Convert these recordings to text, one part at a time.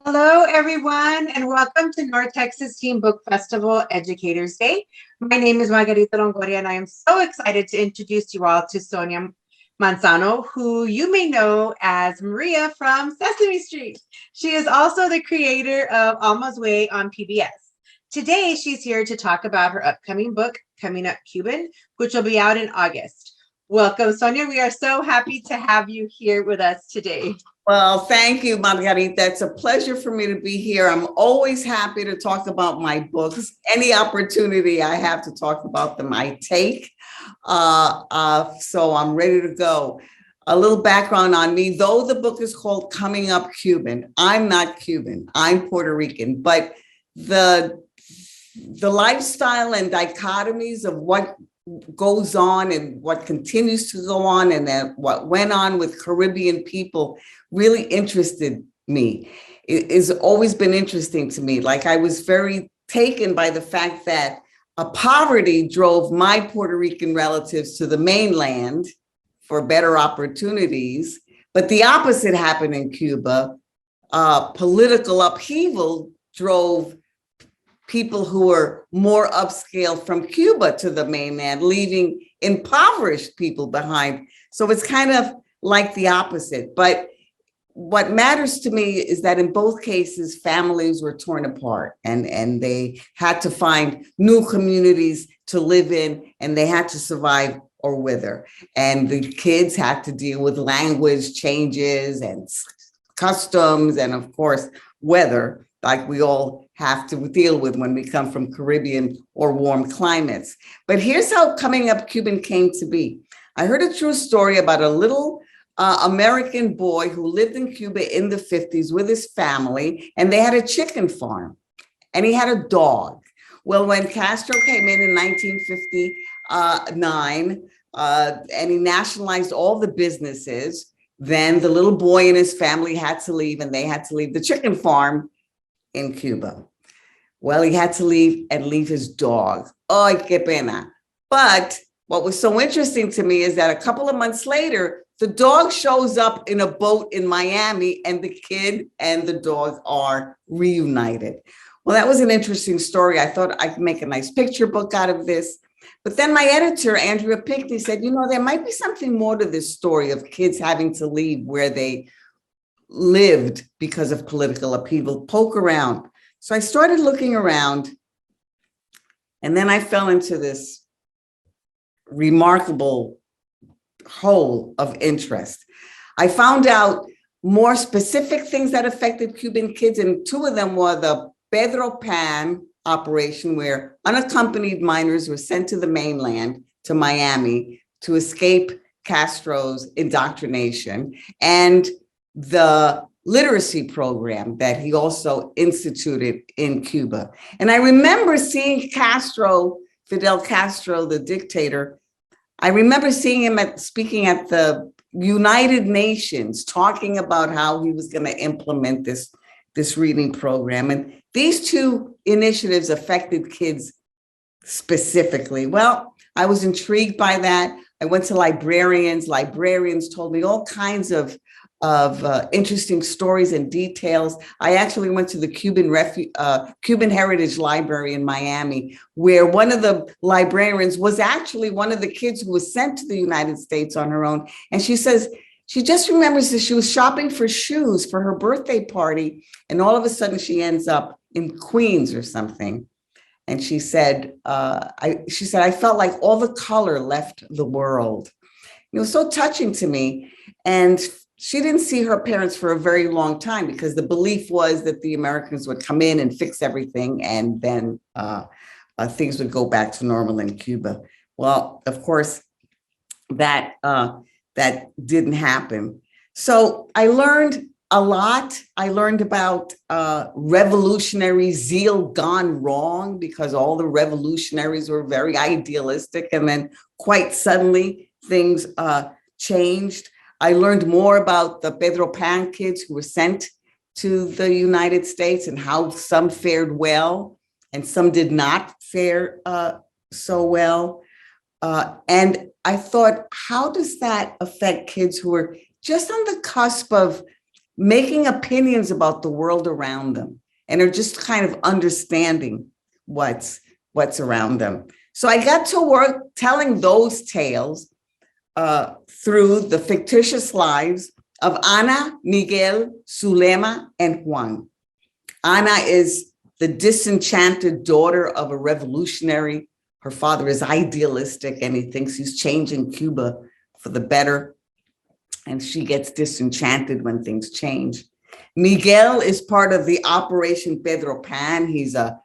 Hello, everyone, and welcome to North Texas Teen Book Festival Educators Day. My name is Margarita Longoria, and I am so excited to introduce you all to Sonia Manzano, who you may know as Maria from Sesame Street. She is also the creator of Alma's Way on PBS. Today, she's here to talk about her upcoming book, Coming Up Cuban, which will be out in August. Welcome, Sonia. We are so happy to have you here with us today. Well, thank you, Margarita. It's a pleasure for me to be here. I'm always happy to talk about my books. Any opportunity I have to talk about them, I take. So I'm ready to go. A little background on me. Though the book is called Coming Up Cuban, I'm not Cuban. I'm Puerto Rican. But the lifestyle and dichotomies of what goes on and what continues to go on and then what went on with Caribbean people really interested me. It has always been interesting to me. Like I was very taken by the fact that poverty drove my Puerto Rican relatives to the mainland for better opportunities, but the opposite happened in Cuba. Political upheaval drove people who were more upscale from Cuba to the mainland, leaving impoverished people behind. So it's kind of like the opposite. But what matters to me is that in both cases, families were torn apart and they had to find new communities to live in, and they had to survive or wither. And the kids had to deal with language changes and customs and, of course, weather, like we all have to deal with when we come from Caribbean or warm climates. But here's how Coming Up Cuban came to be. I heard a true story about a little American boy who lived in Cuba in the 50s with his family, and they had a chicken farm, and he had a dog. Well, when Castro came in 1959, and he nationalized all the businesses, then the little boy and his family had to leave, and they had to leave the chicken farm in Cuba. Well, he had to leave and leave his dog. Ay, qué pena. But what was so interesting to me is that a couple of months later, the dog shows up in a boat in Miami, and the kid and the dog are reunited. Well, that was an interesting story. I thought I could make a nice picture book out of this. But then my editor, Andrea Pinkney, said, you know, there might be something more to this story of kids having to leave where they lived because of political upheaval. Poke around. So I started looking around, and then I fell into this remarkable hole of interest. I found out more specific things that affected Cuban kids, and two of them were the Pedro Pan operation, where unaccompanied minors were sent to the mainland, to Miami, to escape Castro's indoctrination, and the literacy program that he also instituted in Cuba. And I remember seeing Fidel Castro, the dictator, I remember seeing him speaking at the United Nations, talking about how he was going to implement this reading program. And these two initiatives affected kids specifically. Well, I was intrigued by that. I went to librarians. Librarians told me all kinds of interesting stories and details. I actually went to the Cuban Heritage Library in Miami, where one of the librarians was actually one of the kids who was sent to the United States on her own. And she says, she just remembers that she was shopping for shoes for her birthday party, and all of a sudden she ends up in Queens or something. And she said, I felt like all the color left the world. It was so touching to me. And she didn't see her parents for a very long time because the belief was that the Americans would come in and fix everything, and then things would go back to normal in Cuba. Well, of course, that didn't happen. So I learned a lot. I learned about revolutionary zeal gone wrong, because all the revolutionaries were very idealistic, and then quite suddenly things changed. I learned more about the Pedro Pan kids who were sent to the United States and how some fared well and some did not fare so well. And I thought, how does that affect kids who are just on the cusp of making opinions about the world around them and are just kind of understanding what's around them. So I got to work telling those tales through the fictitious lives of Ana, Miguel, Zulema, and Juan. Ana is the disenchanted daughter of a revolutionary. Her father is idealistic and he thinks he's changing Cuba for the better. And she gets disenchanted when things change. Miguel is part of the Operation Pedro Pan. He's an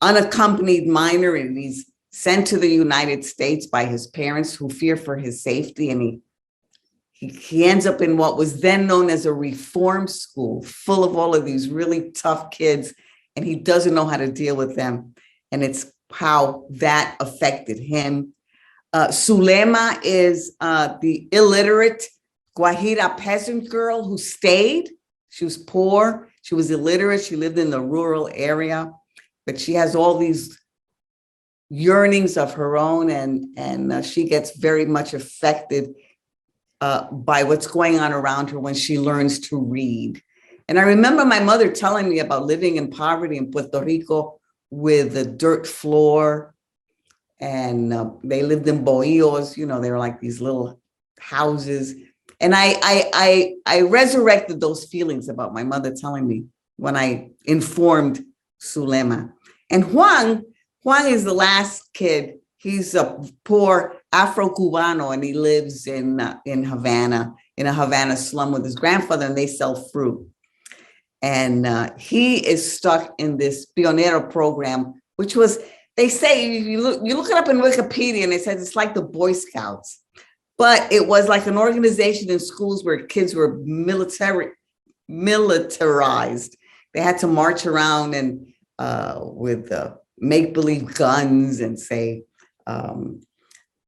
unaccompanied minor and he's sent to the United States by his parents who fear for his safety. And he ends up in what was then known as a reform school full of all of these really tough kids, and he doesn't know how to deal with them. And it's how that affected him. Zulema is the illiterate Guajira peasant girl who stayed. She was poor, she was illiterate, she lived in the rural area, but she has all these yearnings of her own, and she gets very much affected by what's going on around her when she learns to read. And I remember my mother telling me about living in poverty in Puerto Rico with a dirt floor, and they lived in bohíos, you know, they were like these little houses. And I resurrected those feelings about my mother telling me when I informed Zulema. And Juan is the last kid. He's a poor Afro-Cubano, and he lives in Havana, in a Havana slum with his grandfather, and they sell fruit. And he is stuck in this Pionero program, which was, they say, you look it up in Wikipedia, and it says it's like the Boy Scouts. But it was like an organization in schools where kids were militarized. They had to march around and with make-believe guns and say,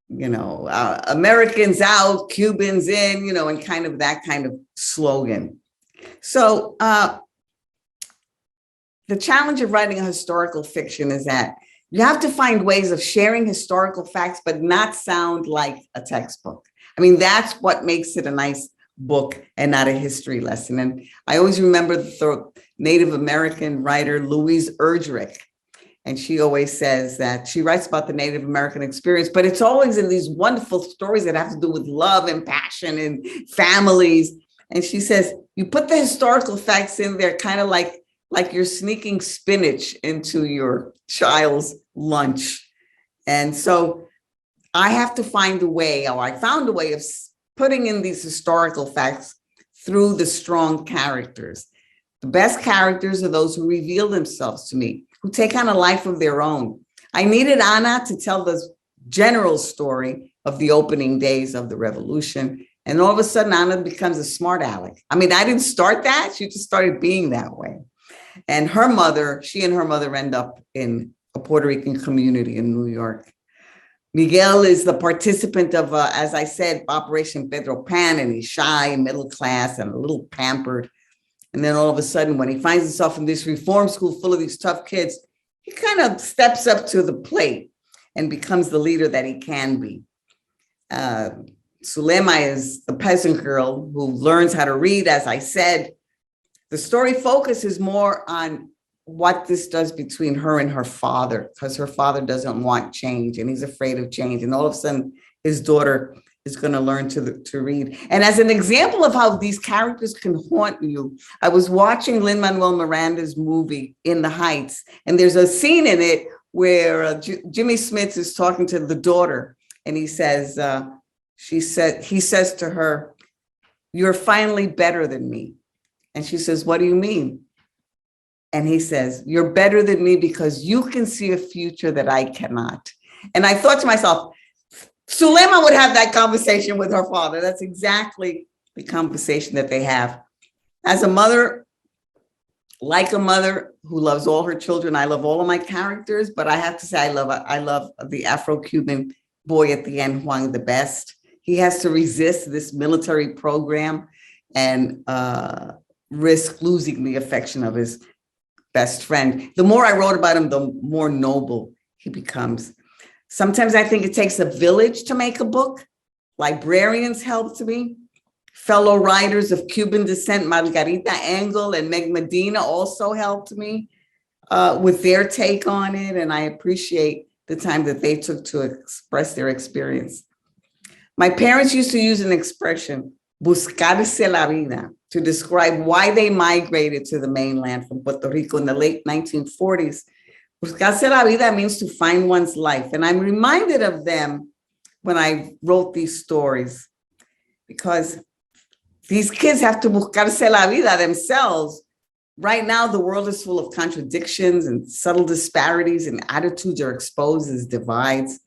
Americans out, Cubans in, and kind of that kind of slogan. So the challenge of writing a historical fiction is that you have to find ways of sharing historical facts, but not sound like a textbook. I mean, that's what makes it a nice book and not a history lesson. And I always remember the Native American writer, Louise Erdrich. And she always says that she writes about the Native American experience, but it's always in these wonderful stories that have to do with love and passion and families. And she says, you put the historical facts in there kind of like you're sneaking spinach into your child's lunch. And so I have to find a way, or I found a way of putting in these historical facts through the strong characters. The best characters are those who reveal themselves to me, who take on a life of their own. I needed Ana to tell the general story of the opening days of the revolution. And all of a sudden, Ana becomes a smart aleck. I mean, I didn't start that. She just started being that way. And she and her mother end up in a Puerto Rican community in New York. Miguel is the participant of, as I said, Operation Pedro Pan, and he's shy, middle class, and a little pampered. And then all of a sudden, when he finds himself in this reform school full of these tough kids, he kind of steps up to the plate and becomes the leader that he can be. Zulema is the peasant girl who learns how to read, as I said. The story focuses more on what this does between her and her father, because her father doesn't want change and he's afraid of change. And all of a sudden, his daughter is going to learn to read. And as an example of how these characters can haunt you, I was watching Lin-Manuel Miranda's movie In the Heights, and there's a scene in it where Jimmy Smits is talking to the daughter, and he says, he says to her, "You're finally better than me." And she says, "What do you mean?" And he says, "You're better than me because you can see a future that I cannot." And I thought to myself, Zulema would have that conversation with her father. That's exactly the conversation that they have. As a mother, like a mother who loves all her children, I love all of my characters, but I have to say I love the Afro-Cuban boy at the end, Juan, the best. He has to resist this military program and risk losing the affection of his best friend. The more I wrote about him, the more noble he becomes. Sometimes I think it takes a village to make a book. Librarians helped me. fellow writers of Cuban descent, Margarita and Meg Medina, also helped me with their take on it. And I appreciate the time that they took to express their experience. My parents used to use an expression, buscarse la vida, to describe why they migrated to the mainland from Puerto Rico in the late 1940s. Buscarse la vida means to find one's life. And I'm reminded of them when I wrote these stories, because these kids have to buscarse la vida themselves. Right now, the world is full of contradictions and subtle disparities, and attitudes are exposed as divides.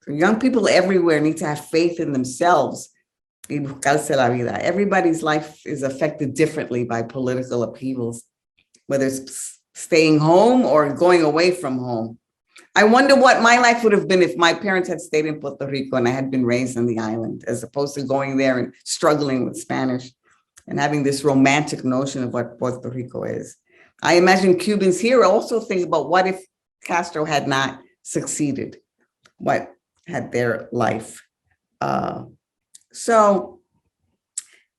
So young people everywhere need to have faith in themselves. Y buscarse la vida. Everybody's life is affected differently by political upheavals, whether it's staying home or going away from home. I wonder what my life would have been if my parents had stayed in Puerto Rico and I had been raised on the island, as opposed to going there and struggling with Spanish and having this romantic notion of what Puerto Rico is. I imagine Cubans here also think about what if Castro had not succeeded, what had their life. So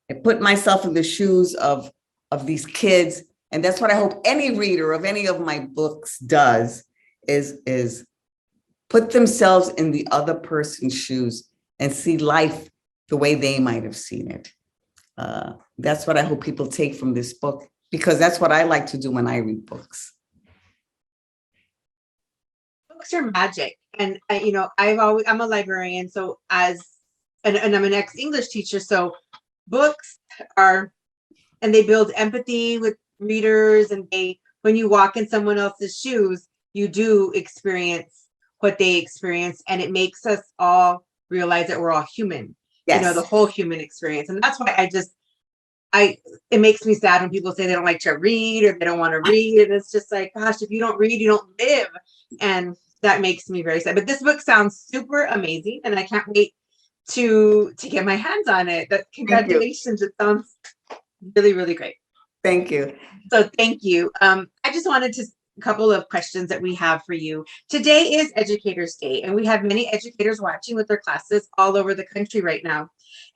I put myself in the shoes of these kids, and that's what I hope any reader of any of my books does, is put themselves in the other person's shoes and see life the way they might have seen it. That's what I hope people take from this book, because that's what I like to do when I read books. Books are magic. And I'm a librarian, so and I'm an ex-English teacher, so books and they build empathy with readers, and when you walk in someone else's shoes, you do experience what they experience, and it makes us all realize that we're all human. Yes. The whole human experience. And that's why it makes me sad when people say they don't like to read or they don't want to read. And it's just like, gosh, if you don't read, you don't live. And that makes me very sad. But this book sounds super amazing, and I can't wait to get my hands on it. Congratulations. It sounds really, really great. Thank you. So thank you. I just wanted to a couple of questions that we have for you. Today is Educators Day, and we have many educators watching with their classes all over the country right now.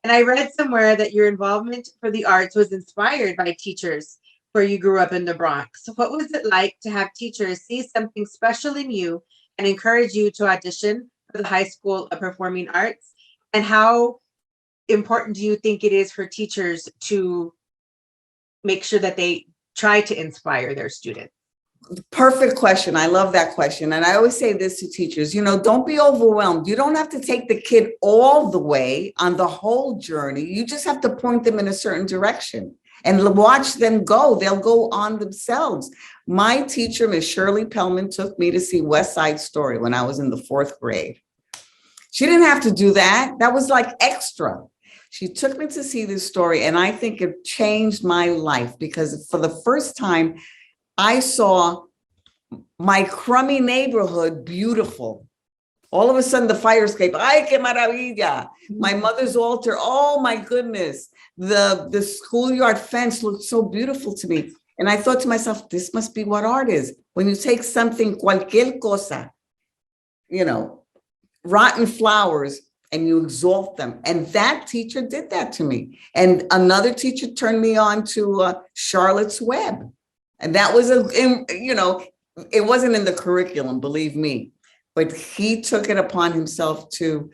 And I read somewhere that your involvement for the arts was inspired by teachers where you grew up in the Bronx. So what was it like to have teachers see something special in you and encourage you to audition for the High School of Performing Arts? And how important do you think it is for teachers to make sure that they try to inspire their students? Perfect question. I love that question. And I always say this to teachers, don't be overwhelmed. You don't have to take the kid all the way on the whole journey. You just have to point them in a certain direction and watch them go. They'll go on themselves. My teacher, Miss Shirley Pellman, took me to see West Side Story when I was in the 4th grade. She didn't have to do that. That was like extra. She took me to see this story, and I think it changed my life, because for the first time, I saw my crummy neighborhood beautiful. All of a sudden, the fire escape, ay, que maravilla. My mother's altar, oh my goodness. The schoolyard fence looked so beautiful to me. And I thought to myself, this must be what art is. When you take something, cualquier cosa, rotten flowers, and you exalt them. And that teacher did that to me. And another teacher turned me on to Charlotte's Web. And that was it wasn't in the curriculum, believe me, but he took it upon himself to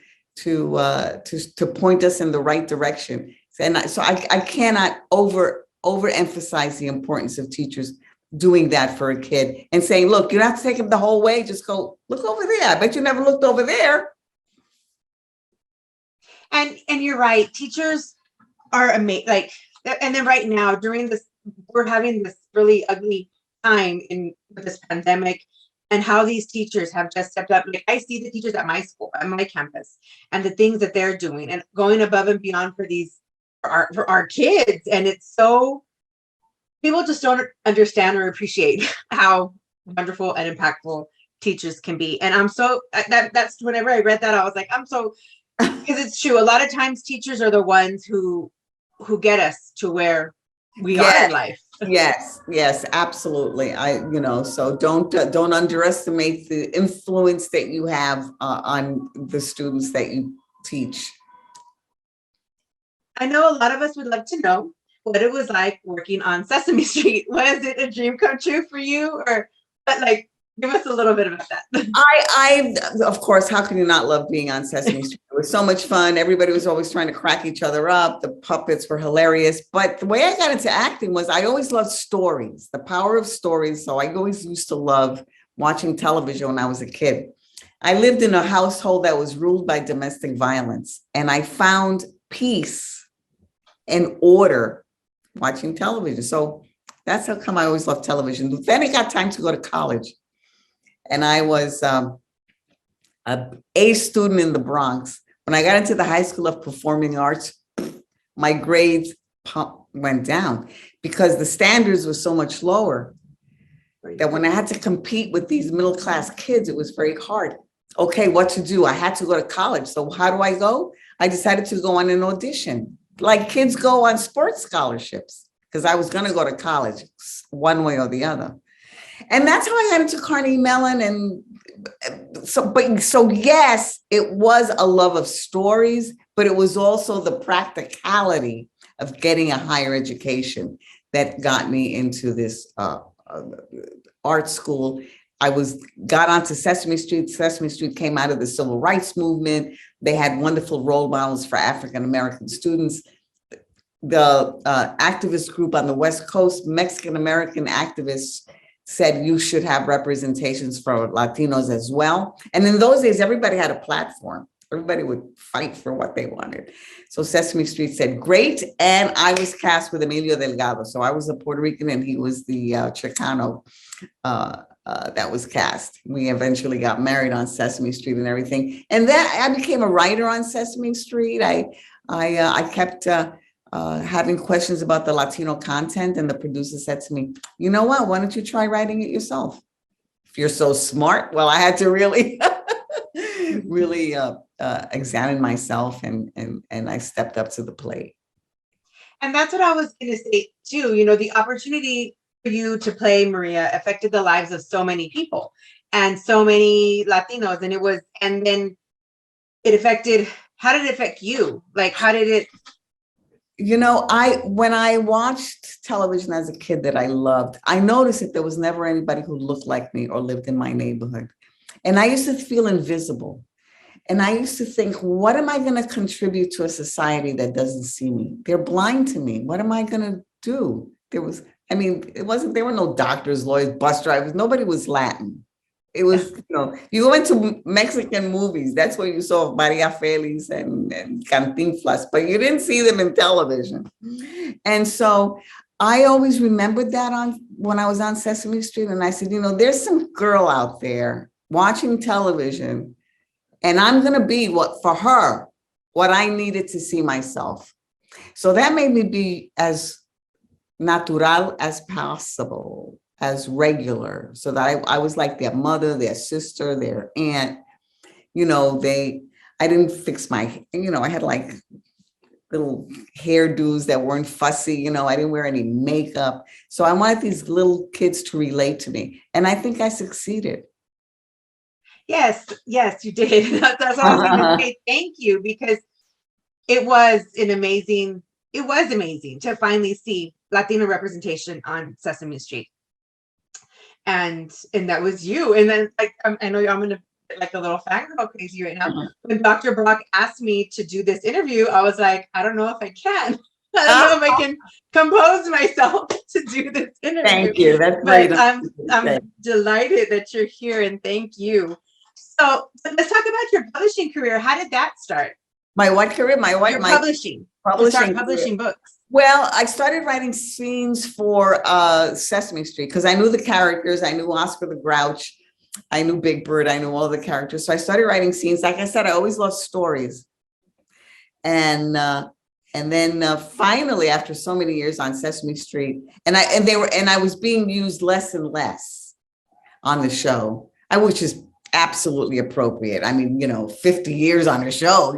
point us in the right direction. And so I cannot overemphasize the importance of teachers doing that for a kid and saying, look, you don't have to take him the whole way. Just go, look over there. I bet you never looked over there. And you're right. Teachers are amazing. And then right now during this, we're having this really ugly time with this pandemic, and how these teachers have just stepped up. Like, I see the teachers at my school, at my campus, and the things that they're doing and going above and beyond for our kids. And it's so, people just don't understand or appreciate how wonderful and impactful teachers can be. And I'm so, that's whenever I read that, I was like, because it's true. A lot of times teachers are the ones who get us to where we are in life. Yes, absolutely. So don't underestimate the influence that you have on the students that you teach. I know a lot of us would love to know what it was like working on Sesame Street. Was it a dream come true for you, or but like give us a little bit about that? Of course, how can you not love being on Sesame Street? It was so much fun. Everybody was always trying to crack each other up. The puppets were hilarious. But the way I got into acting was I always loved stories, the power of stories. So I always used to love watching television when I was a kid. I lived in a household that was ruled by domestic violence, and I found peace and order watching television. So that's how come I always loved television. Then I got time to go to college. And I was a A student in the Bronx. When I got into the High School of Performing Arts, my grades went down because the standards were so much lower that when I had to compete with these middle-class kids, it was very hard. Okay, what to do? I had to go to college. So how do I go? I decided to go on an audition. Like kids go on sports scholarships because I was going to go to college one way or the other. And that's how I got into Carnegie Mellon. And so yes, it was a love of stories, but it was also the practicality of getting a higher education that got me into this art school. I got onto Sesame Street. Sesame Street came out of the civil rights movement. They had wonderful role models for African-American students. The activist group on the West Coast, Mexican-American activists, said you should have representations for Latinos as well. And in those days, everybody had a platform. Everybody would fight for what they wanted. So Sesame Street said, great. And I was cast with Emilio Delgado. So I was a Puerto Rican and he was the Chicano that was cast. We eventually got married on Sesame Street and everything. And then I became a writer on Sesame Street. I kept having questions about the Latino content, and the producer said to me, you know what, why don't you try writing it yourself? If you're so smart. Well, I had to really, really examine myself, and I stepped up to the plate. And that's what I was going to say too. You know, the opportunity for you to play Maria affected the lives of so many people and so many Latinos. And then it affected, how did it affect you? Like, how did it? You know, when I watched television as a kid that I loved, I noticed that there was never anybody who looked like me or lived in my neighborhood. And I used to feel invisible. And I used to think, what am I going to contribute to a society that doesn't see me? They're blind to me. What am I going to do? There were no doctors, lawyers, bus drivers. Nobody was Latin. It was, you go into Mexican movies, that's where you saw Maria Félix and Cantinflas, but you didn't see them in television. And so I always remembered that when I was on Sesame Street, and I said, there's some girl out there watching television, and I'm going to be what I needed to see myself. So that made me be as natural as possible, as regular, so that I was like their mother, their sister, their aunt. I didn't fix my, I had like little hairdos that weren't fussy, I didn't wear any makeup. So I wanted these little kids to relate to me. And I think I succeeded. Yes, you did. That's what I was going to say. Thank you, because it was amazing to finally see Latino representation on Sesame Street. And that was you. And then, like, I know I'm gonna like a little fangirl crazy right now. When Dr. Brock asked me to do this interview, I was like, I don't know if I can. I don't know if I can compose myself to do this interview. Thank you. That's great. I'm delighted that you're here, and thank you. So let's talk about your publishing career. How did that start? My what career? My publishing. Start publishing books. Well, I started writing scenes for Sesame Street because I knew the characters. I knew Oscar the Grouch. I knew Big Bird. I knew all the characters. So I started writing scenes. Like I said, I always loved stories. And then finally, after so many years on Sesame Street, and I was being used less and less on the show, which is absolutely appropriate. 50 years on a show,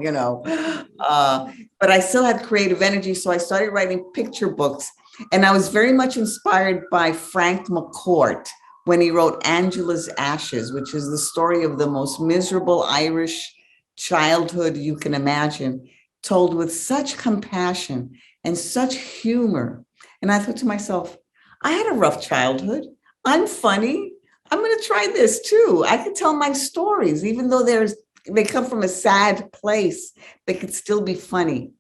but I still had creative energy. So I started writing picture books, and I was very much inspired by Frank McCourt when he wrote Angela's Ashes, which is the story of the most miserable Irish childhood you can imagine. told with such compassion and such humor. And I thought to myself, I had a rough childhood. I'm funny. I'm going to try this too. I can tell my stories, even though they come from a sad place, they could still be funny.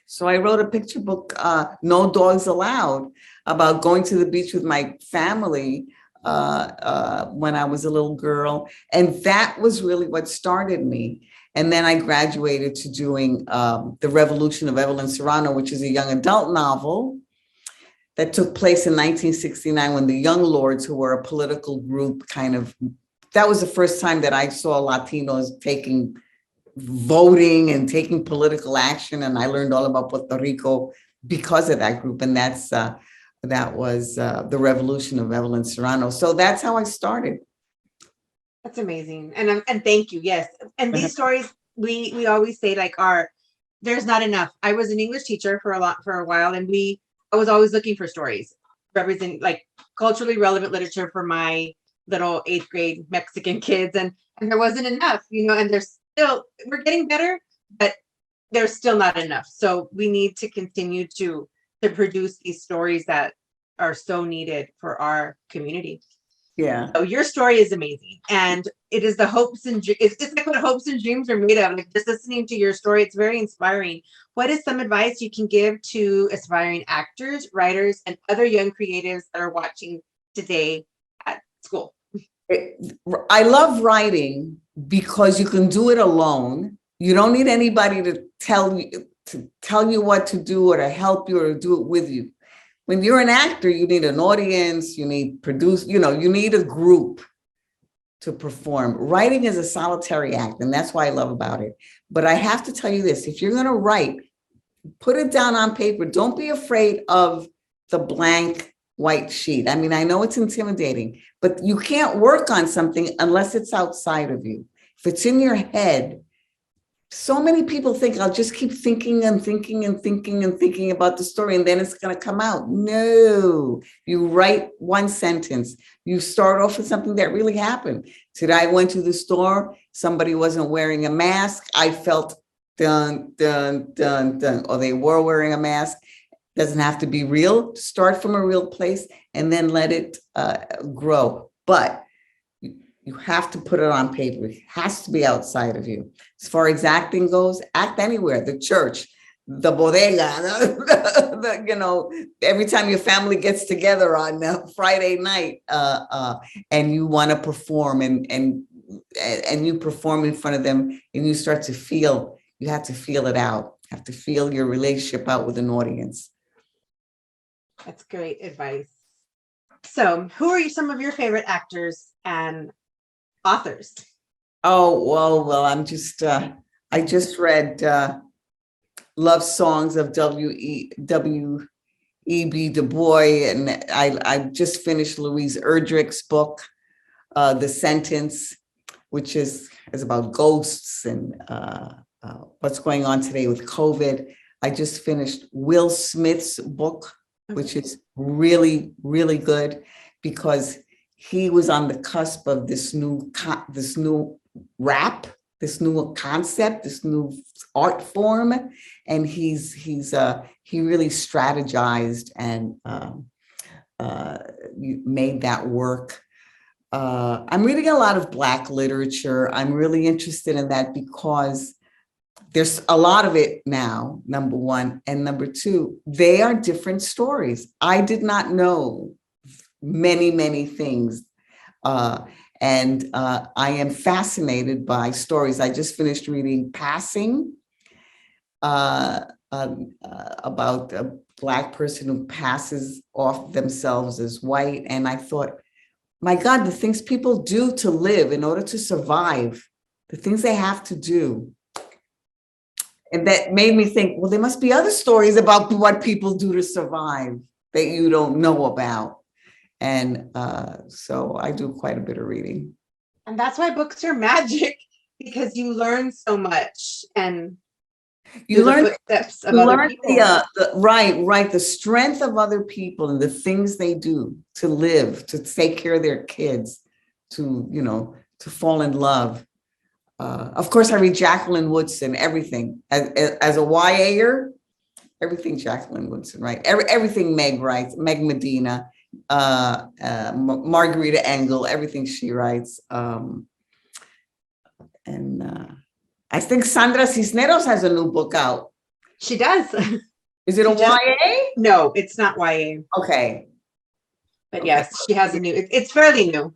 So I wrote a picture book, No Dogs Allowed, about going to the beach with my family when I was a little girl. And that was really what started me. And then I graduated to doing The Revolution of Evelyn Serrano, which is a young adult novel that took place in 1969 when the Young Lords, who were a political group, that was the first time that I saw Latinos voting and taking political action. And I learned all about Puerto Rico because of that group. And that was The Revolution of Evelyn Serrano. So that's how I started. That's amazing. And thank you. Yes. And these stories, we always say there's not enough. I was an English teacher for a while, and I was always looking for stories represent culturally relevant literature for my little 8th grade Mexican kids. And there wasn't enough, and we're getting better, but there's still not enough. So we need to continue to produce these stories that are so needed for our community. Yeah. So your story is amazing, and it is the hopes and it's like what hopes and dreams are made of. Just listening to your story, it's very inspiring. What is some advice you can give to aspiring actors, writers, and other young creatives that are watching today at school? I love writing because you can do it alone. You don't need anybody to tell you what to do or to help you or to do it with you. When you're an actor, you need an audience, you need you need a group to perform. Writing is a solitary act, and that's what I love about it. But I have to tell you this, if you're going to write, put it down on paper. Don't be afraid of the blank white sheet. I mean, I know it's intimidating, but you can't work on something unless it's outside of you. If it's in your head, so many people think I'll just keep thinking and thinking and thinking and thinking about the story, and then it's going to come out. No, you write one sentence. You start off with something that really happened. Today I went to the store. Somebody wasn't wearing a mask. I felt dun, dun, dun, dun. Or they were wearing a mask. Doesn't have to be real. Start from a real place and then let it grow. But you have to put it on paper. It has to be outside of you. As far as acting goes, act anywhere, the church, the bodega, every time your family gets together on Friday night and you want to perform and you perform in front of them and you start to feel, you have to feel it out. You have to feel your relationship out with an audience. That's great advice. So who are some of your favorite actors and authors? Oh, well, I just read Love Songs of W.E.B. Du Bois, and I just finished Louise Erdrich's book, The Sentence, which is about ghosts and what's going on today with COVID. I just finished Will Smith's book, which is really, really good because he was on the cusp of this new rap, this new concept, this new art form, and he really strategized and made that work. I'm reading a lot of Black literature. I'm really interested in that because there's a lot of it now, number one, and number two, they are different stories. I did not know many things. And I am fascinated by stories. I just finished reading Passing about a Black person who passes off themselves as white. And I thought, my God, the things people do to live in order to survive, the things they have to do. And that made me think, well, there must be other stories about what people do to survive that you don't know about. And so I do quite a bit of reading. And that's why books are magic, because you learn so much and you learn the footsteps of other people. The strength of other people and the things they do to live, to take care of their kids, to fall in love. Of course, I read Jacqueline Woodson, everything. As a YAer, everything Jacqueline Woodson, right? Everything Meg writes, Meg Medina, Margarita Engel, everything she writes. I think Sandra Cisneros has a new book out. She does. Is it a YA? No, it's not YA. Okay. But yes, she has a new, it's fairly new.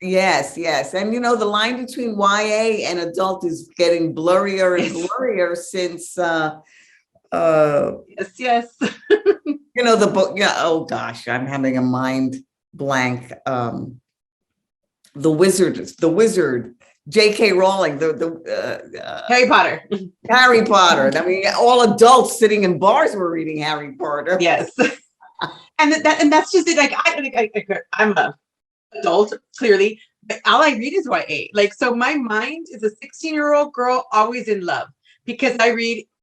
Yes, yes. And you know, the line between YA and adult is getting blurrier and blurrier since yes. You know, the book, yeah, oh gosh, I'm having a mind blank. The wizard, J.K. Rowling, Harry Potter. Harry Potter. I mean, all adults sitting in bars were reading Harry Potter. Yes. And that's just it. Like I'm a adult, clearly, but all I read is YA. Like, so my mind is a 16-year-old girl always in love, because I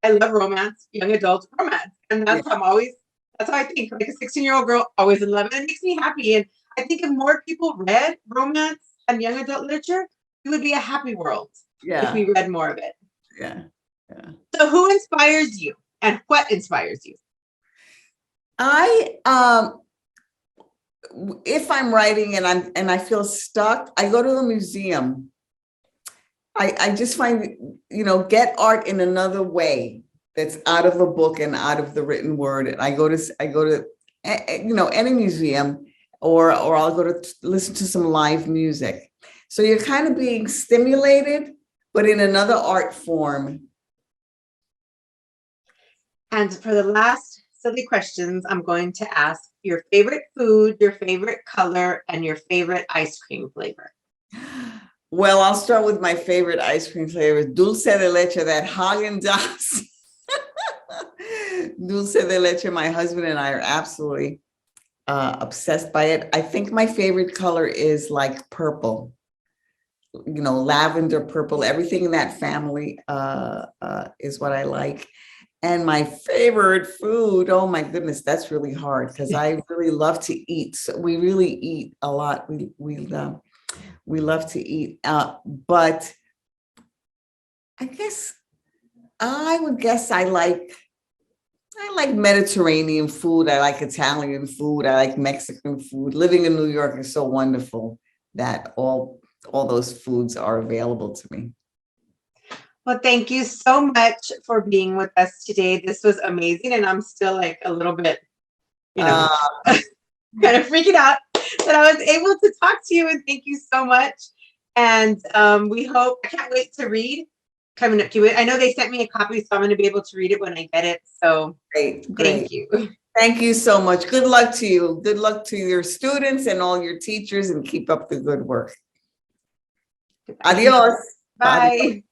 love romance, young adult romance. And that's how I think, like a 16-year-old girl always in love. And it makes me happy. And I think if more people read romance and young adult literature, it would be a happy world if we read more of it. Yeah. So who inspires you and what inspires you? If I'm writing and I feel stuck, I go to the museum. I just find, you know, get art in another way that's out of a book and out of the written word. And I go to you know, any museum, or I'll go to listen to some live music. So you're kind of being stimulated, but in another art form. And for the last silly questions, I'm going to ask your favorite food, your favorite color, and your favorite ice cream flavor. Well, I'll start with my favorite ice cream flavor, dulce de leche, that Haagen-Dazs. Dulce de leche, my husband and I are absolutely obsessed by it. I think my favorite color is like purple, you know, lavender, purple, everything in that family is what I like. And my favorite food, oh my goodness, that's really hard because I really love to eat. So we really eat a lot. We love to eat. But I guess I would guess I like Mediterranean food. I like Italian food. I like Mexican food. Living in New York is so wonderful that all those foods are available to me. Well, thank you so much for being with us today. This was amazing. And I'm still like a little bit, you know, kind of freaking out that I was able to talk to you. And thank you so much. And we hope, I can't wait to read Coming Up to It. I know they sent me a copy, so I'm going to be able to read it when I get it. So great. Thank you. Thank you so much. Good luck to you. Good luck to your students and all your teachers, and keep up the good work. Adios. Bye.